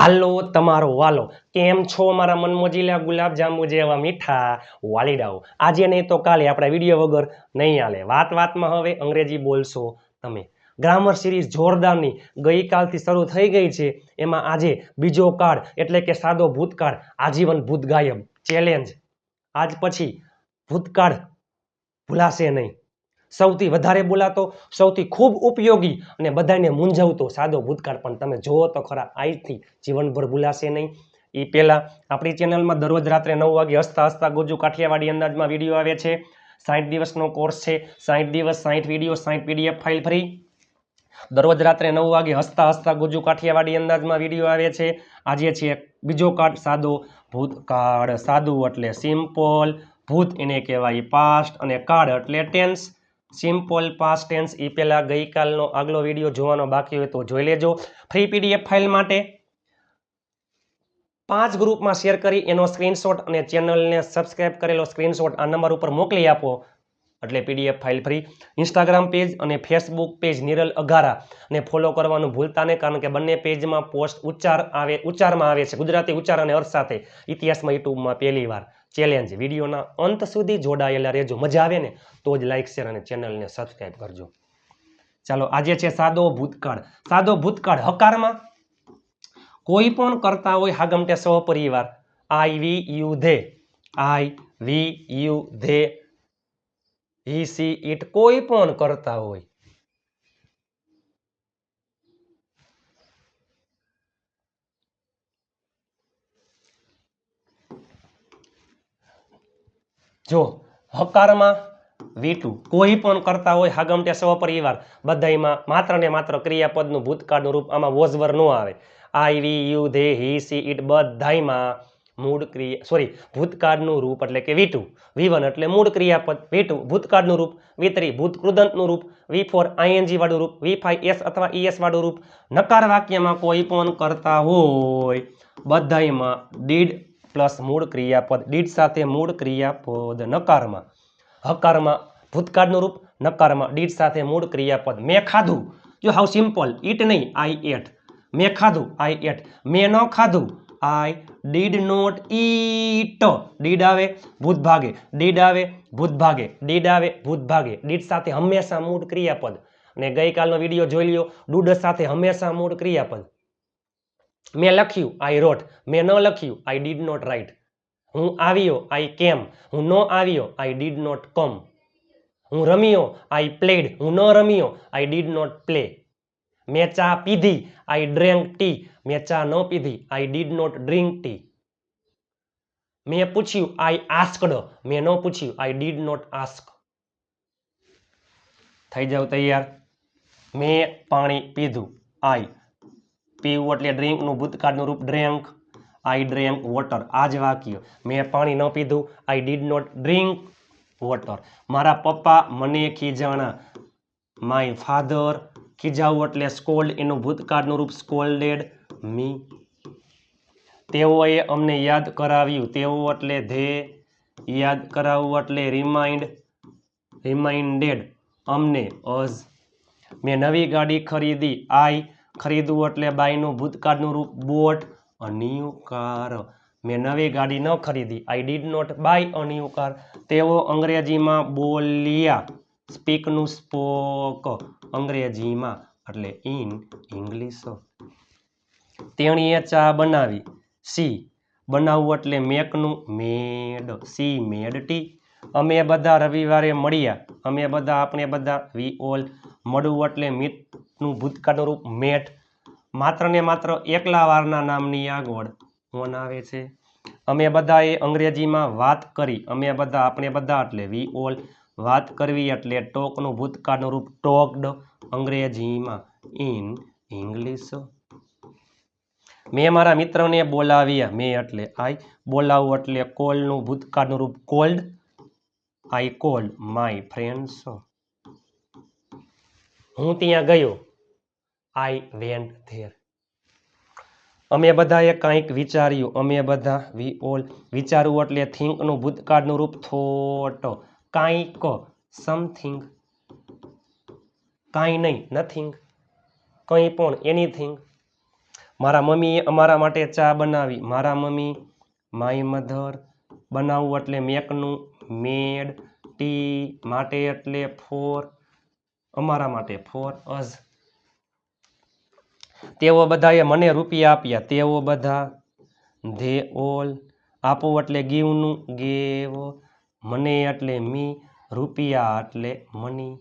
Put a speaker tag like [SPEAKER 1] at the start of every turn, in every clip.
[SPEAKER 1] હાલો તમારો વાલો કેમ છો મારા મનમોજીલા ગુલાબ જાંબુ જેવા મીઠા વાલીડાઓ આજે નહીં તો કાલે આપણા વિડીયો વગર નહીં હાલે વાતમાં હવે અંગ્રેજી બોલશો તમે ગ્રામર સિરીઝ જોરદારની ગઈકાલથી શરૂ થઈ ગઈ છે એમાં આજે બીજો કાર્ડ એટલે કે સાદો ભૂતકાળ આજીવન ભૂત ગાયબ ચેલેન્જ આજ પછી ભૂતકાળ ભૂલાશે નહીં સૌથી વધારે બોલાતો સૌથી ખૂબ ઉપયોગી અને બધાને મૂંઝવતો સાદો ભૂતકાળ પણ તમે જોવો તો ખરા આજથી જીવનભર ભૂલાશે નહીં એ પહેલાં આપણી ચેનલમાં દરરોજ રાત્રે 9 વાગે હસતા હસતા ગોજુ કાઠિયાવાડી અંદાજમાં વિડીયો આવે છે 60 દિવસનો કોર્સ છે 60 દિવસ 60 વિડીયો 60 PDF ફાઇલ ફ્રી દરરોજ રાત્રે 9 વાગે હસતા હસતા ગોજુ કાઠિયાવાડી અંદાજમાં વિડીયો આવે છે આજે છે બીજો કાર્ડ સાદો ભૂતકાળ સાદું એટલે સિમ્પલ ભૂત એને કહેવાય પાસ્ટ અને કાળ એટલે ટેન્સ સિમ્પલ પાસ્ટ ટેન્સ એ પહેલાં ગઈકાલનો આગલો વિડીયો જોવાનો બાકી હોય તો જોઈ લેજો ફ્રી PDF ફાઇલ માટે 5 ગ્રુપમાં શેર કરી એનો સ્ક્રીનશોટ અને ચેનલને સબસ્ક્રાઇબ કરેલો સ્ક્રીનશોટ આ નંબર ઉપર મોકલી આપો એટલે PDF file free Instagram page અને ફેસબુક પેજ નિરલ અઘારા ને ફોલો કરવાનું ભૂલતા નહીં કારણ કે બંને પેજમાં પોસ્ટ ઉચ્ચારમાં આવે છે ગુજરાતી ઉચ્ચાર અને અર્થ સાથે ઇતિહાસમાં યુટ્યુબમાં પહેલી વાર ચેલેન્જ વિડીયોના અંત સુધી જોડાયેલા રહેજો મજા આવે ને તો જ લાઈક શેર અને ચેનલને સબસ્ક્રાઇબ કરજો ચાલો આજે છે સાદો ભૂતકાળ હકારમાં કોઈ પણ કરતા હોય હાગમટે સહપરિવાર I we you they he she it કોઈ પણ કરતા હોય જો હકારમાં V2 કોઈ પણ કરતા હોય હાગમટે સહપરિવાર બધાયમાં માત્ર ને માત્ર ક્રિયાપદનું ભૂતકાળનું રૂપ આમાં વોઝ વર ન આવે I we you they he she it બધાયમાં મૂળ ભૂતકાળનું રૂપ એટલે કે V2 V1 એટલે મૂળ ક્રિયાપદ V2 ભૂતકાળનું રૂપ V3 ભૂતકૃદંતનું રૂપ V4 ING વાળું રૂપ V5 S અથવા ES વાળું રૂપ નકાર વાક્યમાં કોઈ પણ કરતા હોય બધાયમાં did પ્લસ મૂળ ક્રિયાપદ did સાથે મૂળ ક્રિયાપદ નકારમાં હકારમાં ભૂતકાળનું રૂપ નકારમાં did સાથે મૂળ ક્રિયાપદ મેં ખાધું જો હાવ સિમ્પલ ઈટ નહીં I ate મેં ખાધું I ate મેં ન ખાધું I did not eat did આવે ભૂત ભાગે did આવે ભૂત ભાગે did આવે ભૂત ભાગે did સાથે હંમેશા મૂળ ક્રિયાપદ અને ગઈકાલનો વિડીયો જોઈ લ્યો ડુડ સાથે હંમેશા મૂળ ક્રિયાપદ મેં લખ્યું I wrote મેં ન લખ્યું I did not write હું આવ્યો I came હું ન આવ્યો I did not come હું રમ્યો I played હું ન રમ્યો I did not play મેં ચા પીધી I drank tea મેં ચા ન પીધી I did not drink tea મેં પૂછ્યું I asked મેં ન પૂછ્યું I did not ask થઈ જાવ તૈયાર મેં પાણી પીધું I પીવું એટલે ડ્રિંકનું ભૂતકાળનું રૂપ ડ્રેન્ક I drank water આ જ વાક્ય મેં પાણી ન પીધું I did not drink water મારા પપ્પા મને ખીજાણા my father ખીજાવું એટલે સ્કોલ્ડ એનું ભૂતકાળનું રૂપ સ્કોલ્ડેડ me તેઓએ અમને યાદ કરાવ્યું તેઓ એટલે ધે યાદ કરાવવું એટલે રિમાઇન્ડેડ અમને અઝ મેં નવી ગાડી ખરીદી I ખરીદવું એટલે બાયનું ભૂતકાળનું રૂપ બોટ a new car મેં નવી ગાડી ન ખરીદી I did not buy a new car તેઓ અંગ્રેજીમાં બોલ્યા સ્પીકનું સ્પોક અંગ્રેજીમાં એટલે ઇન ઇંગ્લિશ તેણીએ ચા બનાવી સી બનાવવું એટલે મેકનું મેડ સી મેડ ટી અમે બધા રવિવારે મળ્યા અમે બધા આપણે બધા વી ઓલ મળવું એટલે મીટનું ભૂતકાળનું રૂપ મેટ માત્ર ને માત્ર એકલા વારના નામની આગળ ઓન આવે છે અમે બધાએ અંગ્રેજીમાં વાત કરી અમે બધા આપણે બધા એટલે વી ઓલ વાત કરવી એટલે ટોકનું ભૂતકાળનું રૂપ ટોક્ડ અંગ્રેજીમાં ઇન ઇંગ્લિશ મેં મારા મિત્રને બોલાવ્યા મેં એટલે I બોલાવવું એટલે કોલનું ભૂતકાળનું રૂપ cold I called my friends હું ત્યાં ગયો I went there અમે બધાએ કંઈક વિચાર્યું અમે બધા વી ઓલ વિચારવું એટલે થિંકનું ભૂતકાળનું રૂપ થોટ કંઈક સમથિંગ કાંઈ નહીં નથિંગ કંઈ પણ એનીથિંગ મારા મમ્મીએ અમારા માટે ચા બનાવી. મારા મમ્મી માય મધર. બનાવવું એટલે મેકનું મેડ. ટી માટે એટલે ફોર અમારા માટે ફોર અઝ. તેઓ બધાએ મને રૂપિયા આપ્યા. તેઓ બધા ધે ઓલ. આપવું એટલે ગીવનું ગેવ. મને એટલે મી. રૂપિયા એટલે મની.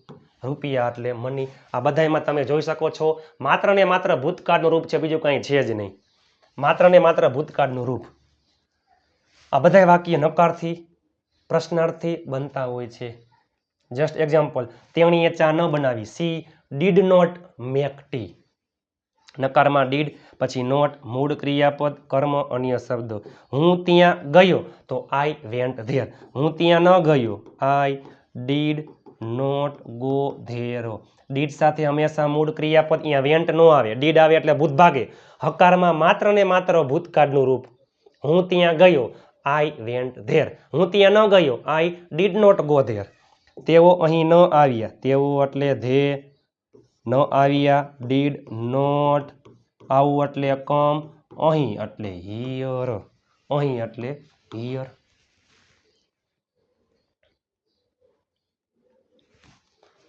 [SPEAKER 1] રૂપિયા એટલે મની. આ બધામાં તમે જોઈ શકો છો માત્ર ને માત્ર ભૂતકાળનું રૂપ છે, બીજું કંઈ છે જ નહીં. માત્ર ને માત્ર ભૂતકાળનું રૂપ. આ બધા વાક્ય નકારથી પ્રશ્નાર્થથી બનતા હોય છે. જસ્ટ એક્ઝામ્પલ, તેણીએ ચા ન બનાવી. She did not make tea. નકારમાં ડીડ, પછી નોટ, મૂળ ક્રિયાપદ, કર્મ, અન્ય શબ્દો. હું ત્યાં ગયો તો આઈ વેન્ટ ધેર. હું ત્યાં ન ગયો. I did not go there. Did સાથે હંમેશા મૂળ ક્રિયાપદ, અહીંયા વેન્ટ ન આવે. ડીડ આવે એટલે ભૂત ભાગે. હકારમાં માત્ર ને માત્ર ભૂતકાળનું રૂપ. હું ત્યાં ગયો. I went there. હું ત્યાં ન ગયો. I did not go there. તેઓ અહીં ન આવ્યા. તેઓ એટલે ધે ન આવ્યા. Did not. આવું એટલે કમ. અહીં એટલે હિયર. અહીં એટલે હિયર.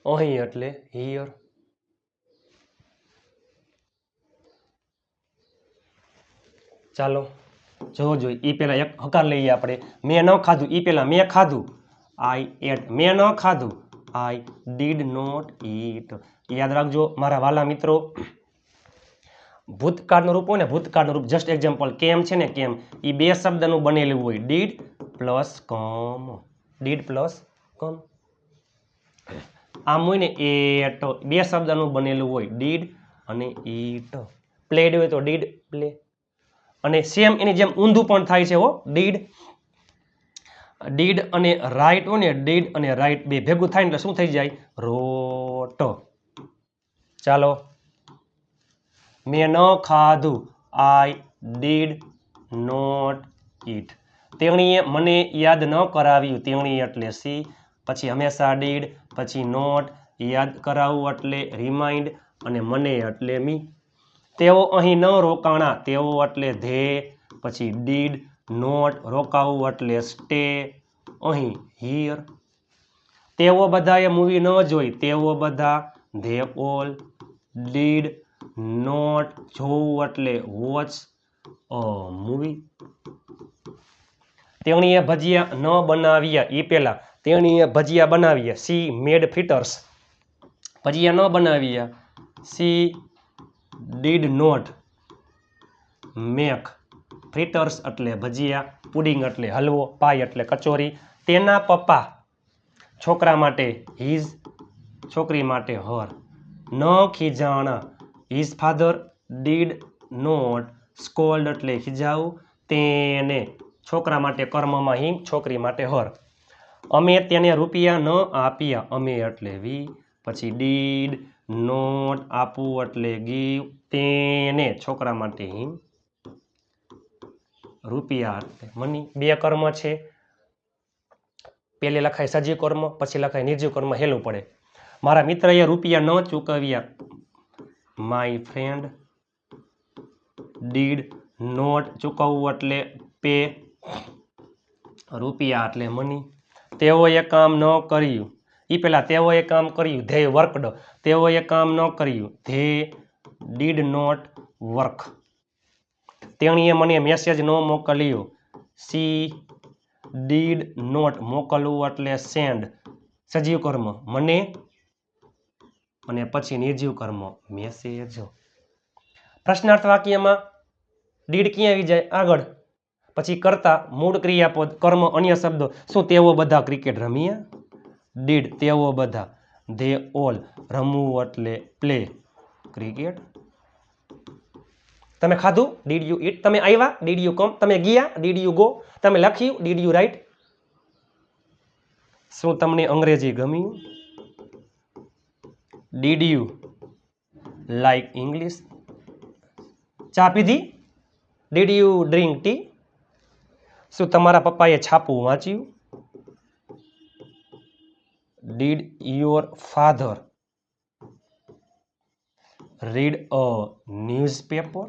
[SPEAKER 1] અહીં એટલે હિયર. ચાલો જો જોઈ. ઈ પેલા એક હકાર લઈએ આપણે. મેં ન ખાધું. ઈ પેલા મેં ખાધું. I ate. મેં ન ખાધું. I did not eat. યાદ રાખજો મારા વાલા મિત્રો, ભૂતકાળનું રૂપ હોય ને, ભૂતકાળનું રૂપ, જસ્ટ એક્ઝામ્પલ કેમ છે ને, કેમ એ બે શબ્દનું બનેલું હોય. ડીડ પ્લસ કમ. ડીડ પ્લસ કમ. આમ હોય ને એટ, બે શબ્દનું બનેલું હોય. ડીડ અને ઈટ. પ્લેડ હોય તો ડીડ પ્લે. અને સેમ એની જેમ ઊંધું પણ થાય છે હો. ડીડ અને રાઈટ હોય ને, ડીડ અને રાઈટ બે ભેગું થાય ને એટલે શું થઈ જાય? રોટ. ચાલો, મેં ન ખાધું. I did not eat. તેણીએ મને યાદ ન કરાવ્યું. તેણી એટલે સી. પછી હંમેશા ડીડ, પછી નોટ, યાદ કરાવવું એટલે રિમાઇન્ડ, અને મને એટલે મી. તેઓ અહીં ન રોકાણા. તેઓ એટલે ધે, પછી ડીડ નોટ, રોકાવું એટલે સ્ટે, અહીં હિયર. તેઓ બધાએ મૂવી ન જોઈ. તેઓ બધા ધે ઓલ. ડીડ નોટ જોવું એટલે વોચ અ મૂવી. તેણીએ ભજીયા ન બનાવ્યા. એ પેલા તેણીએ ભજીયા બનાવ્યા. સી મેડ ફ્રીટર્સ. ભજીયા ન બનાવ્યા. સી ડીડ નોટ મેક ફ્રીટર્સ એટલે ભજીયા. પુડિંગ એટલે હલવો. પાય એટલે કચોરી. તેના પપ્પા છોકરા માટે હિઝ, છોકરી માટે હર. ન ખીજાણા. His father did not scold એટલે ખીજાવું. તેને છોકરા માટે કર્મમાં હિમ, છોકરી માટે હર. અમે તેને રૂપિયા ન આપ્યા. અમે એટલે વી, પછી ડીડ નોટ, આપવું એટલે ગીવ, તેને છોકરા માટે હિમ, રૂપિયા એટલે મની. બે કર્મ છે. પેલે લખાય સજીવ કર્મ, પછી લખાય નિર્જીવ કર્મ, હેલું પડે. મારા મિત્રએ રૂપિયા ન ચૂકવ્યા. માય ફ્રેન્ડ ડીડ નોટ, ચૂકવવું એટલે પે, રૂપિયા એટલે મની. તેઓએ કામ ન કર્યું. એ પેલા તેઓએ કામ કર્યું. They worked. તેઓએ કામ ન કર્યું. They did not work. તેણીએ મને મેસેજ ન મોકલ્યો. સી ડીડ નોટ, મોકલવું એટલે સેન્ડ, સજીવ કર્મ મને, અને પછી નિર્જીવ કર્મ મેસેજ. પ્રશ્નાર્થ વાક્યમાં ડીડ ક્યાં આવી જાય? આગળ. પછી કરતા, મૂળ ક્રિયાપદ, કર્મ, અન્ય શબ્દો. શું તેઓ બધા ક્રિકેટ રમ્યા? ડીડ તેઓ બધા. ધે ઓલ, રમવું એટલે પ્લે ક્રિકેટ. તમે ખાધું? Did you eat. તમે આવ્યા? Did you come. તમે ગયા? Did you go. તમે લખ્યું? Did you write. શું તમને અંગ્રેજી ગમ્યું? Did you like English. ચા પીધી? Did you drink tea. શું તમારા પપ્પાએ છાપું વાંચ્યું? Did your father read a newspaper.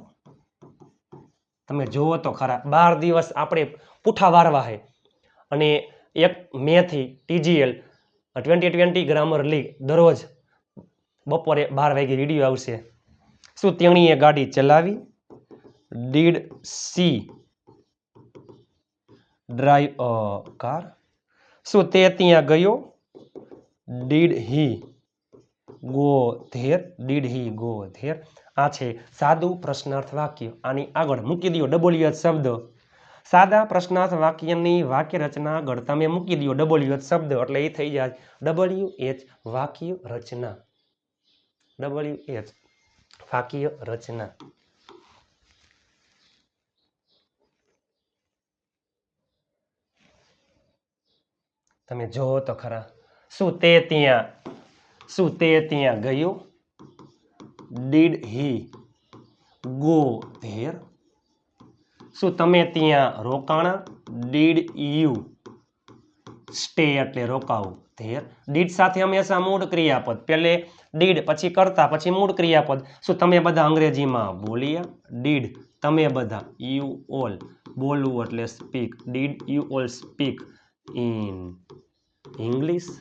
[SPEAKER 1] તમે જુઓ તો ખરા 12 દિવસ આપણે પૂઠા વારવા છે અને 1 મે થી TGL 2020 ગ્રામર લીગ દરરોજ બપોરે 12 વાગે વિડીયો આવશે. શું તેણીએ ગાડી ચલાવી? Did she drive a car? શું તે ત્યાં ગયો? Did he go there? Did he go there? આ છે સાદું પ્રશ્નાર્થ વાક્ય. આની આગળ મૂકી દો WH શબ્દ. સાદા પ્રશ્નાર્થ વાક્યની વાક્ય રચના આગળ તમે મૂકી દો WH શબ્દ એટલે એ થઈ જાય WH વાક્ય રચના. WH વાક્ય રચના. તમે જોવો તો ખરા. શું તે ત્યાં ગયો? Did he go there? શું તમે ત્યાં રોકાણા? ડીડ યુ સ્ટે એટલે રોકાવું ધેર? ડીડ સાથે હંમેશા મૂળ ક્રિયાપદ. પહેલે ડીડ પછી કરતા પછી મૂળ ક્રિયાપદ. શું તમે બધા અંગ્રેજીમાં બોલ્યા? ડીડ તમે બધા યુ ઓલ બોલવું એટલે speak. Did you all speak in English?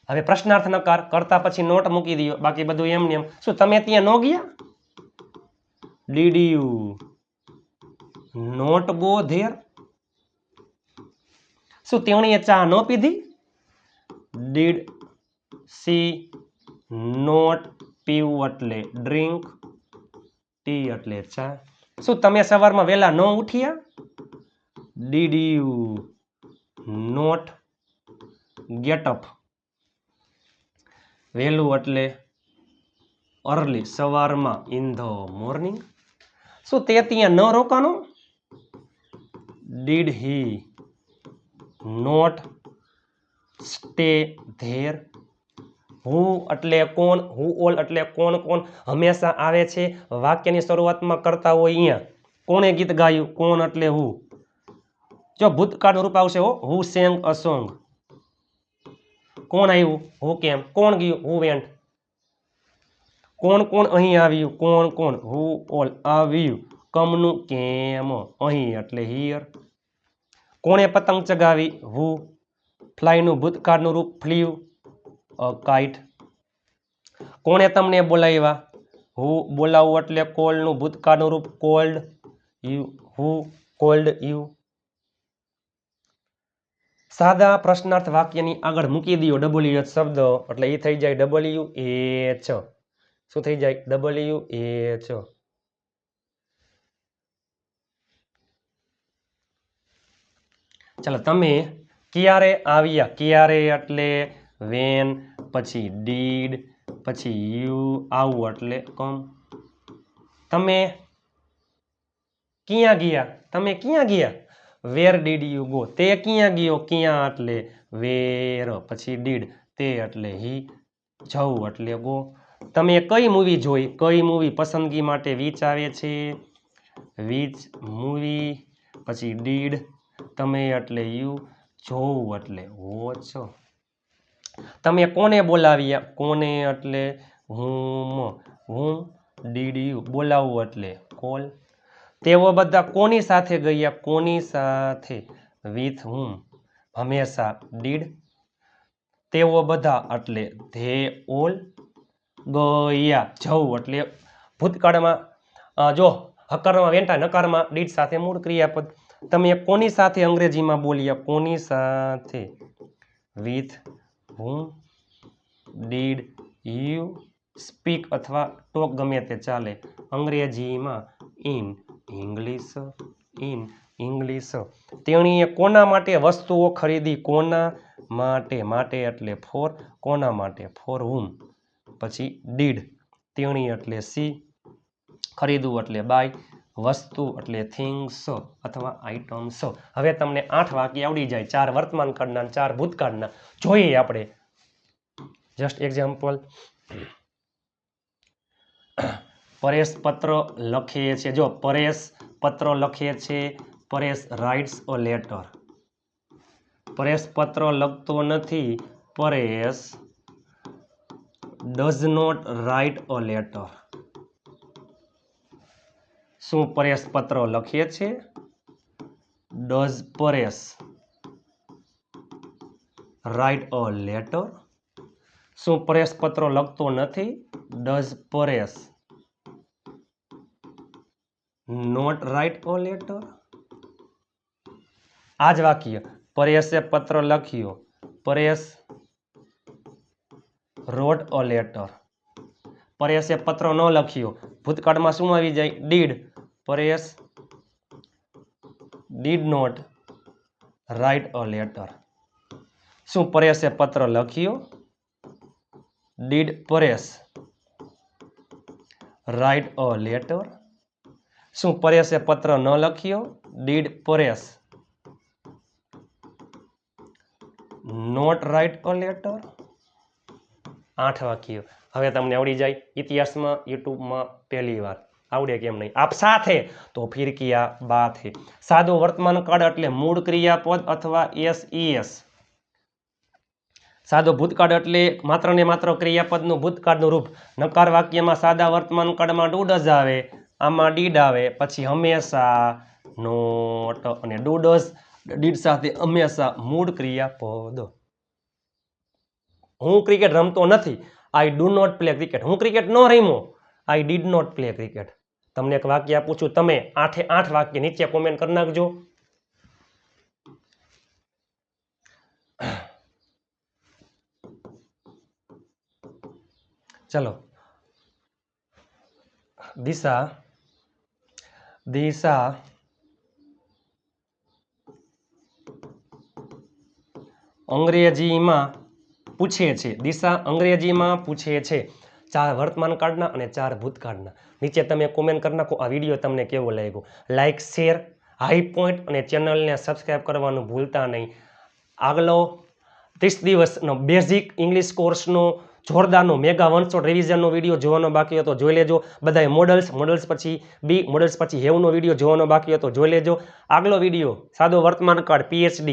[SPEAKER 1] હવે પ્રશ્નાર્થ નકાર કરતા પછી નોટ મૂકી દો બાકી બધું એમ ને એમ. શું તમે ત્યાં ન ગયા? Did you not go there? શું તેણીએ ચા ન પીધી? ડીડ સી નોટ પીવું એટલે ડ્રિંક. ટી એટલે ચા. શું તમે સવારમાં વહેલા ન ઉઠ્યા? Did you not get up? વહેલું એટલે અર્લી સવારમાં ઇન ધ મોર્નિંગ. શું તે ત્યાં ન રોકાનો? Did he not stay there? હું એટલે કોણ, હુ ઓલ એટલે કોણ કોણ હંમેશા આવે છે વાક્યની શરૂઆતમાં કરતા હોય અહીંયા. કોણે ગીત ગાયું? કોણ એટલે હું. જો ભૂતકાળનું રૂપ આવશે હુ સેંગ અ સોંગ. કોણ આવ્યું? હુ કેમ. કોણ ગયું? હુ વેન્ટ. કોણ કોણ અહીં આવ્યું? કોણ કોણ હુ ઓલ આવ્યું. કમનું કેમ. અહીં એટલે હિયર. કોણે પતંગ ચગાવી? હુ. ફ્લાયનું ભૂતકાળનું રૂપ ફ્લ્યુ અ કાઇટ. કોણે તમને બોલાવ્યા? હુ બોલાવવું એટલે કોલનું ભૂતકાળનું રૂપ cold you. Who cold you. સાદા પ્રશ્નાર્થ વાક્યની આગળ મૂકી દો WH શબ્દ એટલે એ થઈ જાય WH. શું થઈ જાય? WH. ચાલો તમે ક્યારે આવ્યા? ક્યારે એટલે વેન, પછી ડીડ, પછી યુ આવું એટલે કમ. તમે ક્યાં ગયા? તમે ક્યાં ગયા? Where did you go? તે ક્યાં ગયો? ક્યાં એટલે વેર, પછી ડીડ તે એટલે હી, જવું એટલે ગો. તમે કઈ મૂવી જોઈ? કઈ મૂવી પસંદગી માટે વિચ આવે છે વિચ મૂવી, પછી ડીડ તમે એટલે યુ, જોવું એટલે વોચ. તમે કોને બોલાવ્યા? કોને એટલે હુમ. હુમ ડીડ યુ બોલાવવું એટલે કોલ. તેઓ બધા કોની સાથે ગયા? કોની સાથે વિથ હુમ હંમેશા ડીડ. તેઓ બધા એટલે ધે ઓલ ગયા. જવું એટલે ભૂતકાળમાં જો હકારમાં વેંટા નકારમાં ડીડ સાથે મૂળ ક્રિયાપદ. તમે કોની સાથે અંગ્રેજીમાં બોલ્યા? કોની સાથે with whom did you speak અથવા ટોક ગમે તે ચાલે અંગ્રેજીમાં ઇન ઇંગ્લિશ. In English. તેણીએ કોના માટે વસ્તુઓ ખરીદી? કોના માટે. માટે એટલે ફોર. કોના માટે? ફોર હુમ. પછી ડીડ તેણી એટલે સી. ખરીદવું એટલે બાય. વસ્તુ એટલે થિંગ્સ અથવા આઇટમ્સ. હવે તમને 8 વાક્ય આવડી જાય, 4 વર્તમાન કાળના 4 ભૂતકાળના. જોઈએ આપણે જસ્ટ એક્ઝામ્પલ. પરેશ પત્ર લખે છે. જો પરેશ પત્ર લખે છે. Paresh writes a letter. Paresh પત્ર લખતો નથી. Paresh does not write a letter. શું પરેશ પત્ર લખે છે? Does Paresh write a letter? શું પરેશ પત્ર લખતો નથી? Does Paresh not write a letter? આ જ વાક્ય, પરેશે પત્ર લખ્યો, પરેશ રોટ અ લેટર. પરેશે પત્ર ન લખ્યો, ભૂતકાળમાં શું આવી જાય? Did. Paresh did not write a letter. શું પરેશે પત્ર લખ્યો? Did Paresh write a letter? શું પરેશે પત્ર ન લખ્યો? Did Paresh not write a letter? 8 વાક્યો. હવે તમને આવડી જાય. ઇતિહાસમાં યુટ્યુબમાં પહેલી વાર આવડે કેમ નહીં? આપ સાથે તો ફિર કિયા બાત હે. સાદો વર્તમાન કાળ એટલે મૂળ ક્રિયાપદ અથવા એસ. સાદો ભૂતકાળ એટલે માત્ર ને માત્ર ક્રિયાપદનું ભૂતકાળનું રૂપ. નકાર વાક્યમાં સાદા વર્તમાન કાળમાં ડુ ડઝ આવે, આમાં ડીડ આવે, પછી હંમેશા નોટ અને ડુ ડઝ ડીડ સાથે હંમેશા મૂળ ક્રિયાપદ. હું ક્રિકેટ રમતો નથી. I do not play cricket. હું ક્રિકેટ ન રમ્યો. I did not play cricket. તમને એક વાક્ય આપું છું, તમે 8 વાક્ય નીચે કોમેન્ટ કરી નાખજો. ચલો. દિશા અંગ્રેજીમાં પૂછે છે. દિશા અંગ્રેજીમાં પૂછે છે. 4 વર્તમાન કાળના અને 4 ભૂતકાળના. નીચે તમે કોમેન્ટ કરી નાખો આ વિડીયો તમને કેવો લાગ્યો. લાઇક, શેર, હાઈ પોઈન્ટ અને ચેનલને સબસ્ક્રાઈબ કરવાનું ભૂલતા નહીં. આગલો 30 દિવસનો બેઝિક ઇંગ્લિશ કોર્સનો જોરદારનો મેગા વન શોટ રિવિઝનનો વિડીયો જોવાનો બાકી હતો જોઈ લેજો. બધાય મોડલ્સ પછી બી, મોડલ્સ પછી હેવનો વિડીયો જોવાનો બાકી હતો જોઈ લેજો. આગલો વિડીયો સાદો વર્તમાન કાળ PhD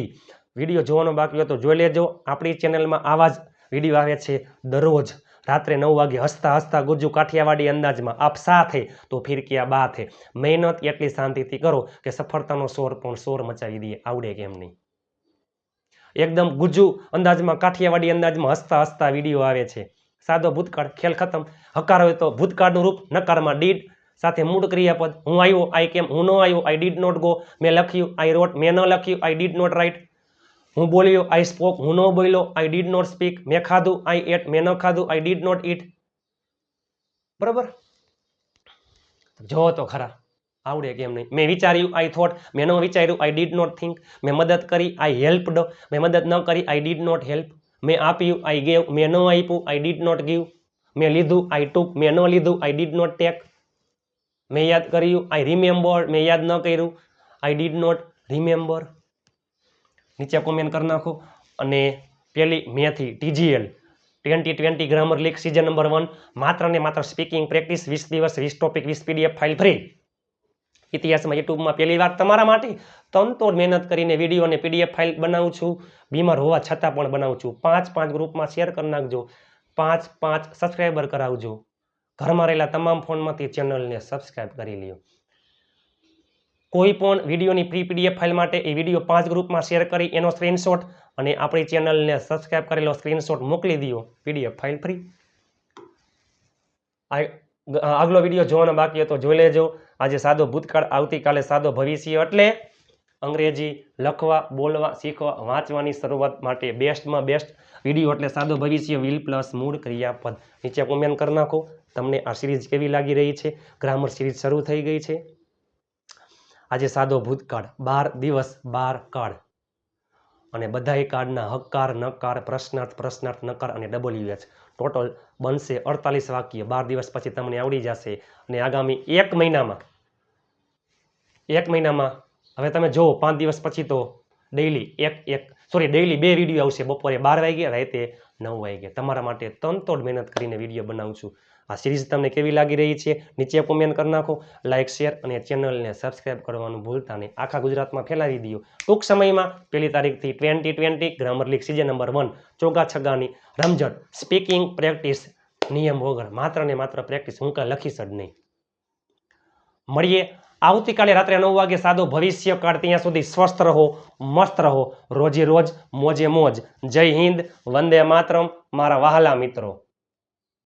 [SPEAKER 1] વિડીયો જોવાનો બાકી હતો જોઈ લેજો. આપણી ચેનલમાં આવા જ વિડીયો આવે છે દરરોજ રાત્રે 9 વાગે હસતા ગુજ્જુ કાઠિયાવાડી અંદાજમાં. આપ સાથે તો ફિર કિયા બાત હે. મહેનત એટલી શાંતિથી કરો કે સફળતાનો શોર મચાવી દઈએ. આવડે કેમ નહીં? એકદમ ગુજ્જુ અંદાજમાં કાઠિયાવાડી અંદાજમાં હસતા વિડીયો આવે છે. સાદો ભૂતકાળ, ખેલ ખતમ. હકાર હોય તો ભૂતકાળનું રૂપ, નકારમાં ડીડ સાથે મૂળ ક્રિયાપદ. હું આવ્યો, આઈ કેમ. હું ન આવ્યો, આઈ ડીડ નોટ ગો. મેં લખ્યું, આઈ રોટ. મેં ન લખ્યું, આઈ ડીડ નોટ રાઇટ. હું બોલ્યો, આઈ સ્પોક. હું ન બોલ્યો, આઈ ડીડ નોટ સ્પીક. મેં ખાધું, આઈ એટ. મેં ન ખાધું, આઈ ડીડ નોટ ઈટ. બરાબર? જો તો ખરા આવડે કેમ નહીં? મેં વિચાર્યું, આઈ થોટ. મેં ન વિચાર્યું, આઈ ડીડ નોટ થિંક. મેં મદદ કરી, આઈ હેલ્પડ. મેં મદદ ન કરી, આઈ ડીડ નોટ હેલ્પ. મેં આપ્યું, આઈ ગેવ. મેં ન આપ્યું, આઈ ડીડ નોટ ગીવ. મેં લીધું, આઈ ટુક. મેં ન લીધું, આઈ ડીડ નોટ ટેક. મેં યાદ કર્યું, આઈ રિમેમ્બર. મેં યાદ ન કર્યું, આઈ ડીડ નોટ રિમેમ્બર. નીચે કોમેન્ટ કરી નાખો. અને પેલી મેથી TGL 2020 grammar league season number 1 માત્ર ને માત્ર સ્પીકિંગ પ્રેક્ટિસ 20 દિવસ 20 ટોપિક 20 PDF ફાઇલ ફ્રી. ઇતિહાસમાં યુટ્યુબમાં પહેલી વાર તમારા માટે તનતોડ મહેનત કરીને વિડીયો અને PDF ફાઇલ બનાવું છું. બીમાર હોવા છતાં પણ બનાવું છું. 5 ગ્રુપમાં શેર કરી નાખજો. 5 સબસ્ક્રાઈબર કરાવજો. ઘરમાં રહેલા તમામ ફોનમાંથી ચેનલને સબસ્ક્રાઈબ કરી લ્યો. કોઈ પણ વિડીયોની ફ્રી PDF ફાઇલ માટે એ વિડીયો 5 ગ્રુપમાં શેર કરી એનો સ્ક્રીનશોટ અને આપણી ચેનલને સબસ્ક્રાઈબ કરેલો સ્ક્રીનશોટ મોકલી દો. PDF file free. આગલો વિડીયો જોવાનો બાકી હતો જોઈ લેજો. આજે સાદો ભૂતકાળ, આવતીકાલે સાદો ભવિષ્ય એટલે અંગ્રેજી લખવા, બોલવા, શીખવા, વાંચવાની શરૂઆત માટે બેસ્ટમાં બેસ્ટ વિડીયો એટલે સાદો ભવિષ્ય વિલ પ્લસ મૂળ ક્રિયાપદ. નીચે કોમેન્ટ કરી નાખો તમને આ સિરીઝ કેવી લાગી રહી છે. ગ્રામર સિરીઝ શરૂ થઈ ગઈ છે. આજે સાદો ભૂતકાળ, 12 દિવસ 12 કાળ અને બધાય કાળના હકાર, નકાર, પ્રશ્નાર્થ, નકાર અને WH ટોટલ બનશે 48 વાક્ય. 12 દિવસ પછી તમને આવડી જશે. અને આગામી 1 મહિનામાં હવે તમે જુઓ 5 દિવસ પછી તો ડેઈલી ડેઈલી 2 વિડીયો આવશે. બપોરે 12 વાગે, રાતે 9 વાગે. તમારા માટે તનતોડ મહેનત કરીને વિડીયો બનાવું છું. આ સિરીઝ તમને કેવી લાગી રહી છે નીચે કોમેન્ટ કરી નાખો. લાઇક, શેર અને ચેનલને સબસ્ક્રાઈબ કરવાનું ભૂલતા નહીં. આખા ગુજરાતમાં ફેલાવી દો. ટૂંક સમયમાં 1 તારીખથી 2020 ગ્રામર લીગ સિઝન નંબર 1 ચોગા છગ્ગાની રમઝટ સ્પીકિંગ પ્રેક્ટિસ નિયમ વગર માત્ર ને માત્ર પ્રેક્ટિસ. હું કાંઈ લખીશ જ નહીં. મળીએ આવતીકાલે રાત્રે 9 વાગે સાદો ભવિષ્યકાળ. ત્યાં સુધી સ્વસ્થ રહો, મસ્ત રહો, રોજે રોજ મોજે મોજ. જય હિન્દ, વંદે માતરમ મારા વહાલા મિત્રો.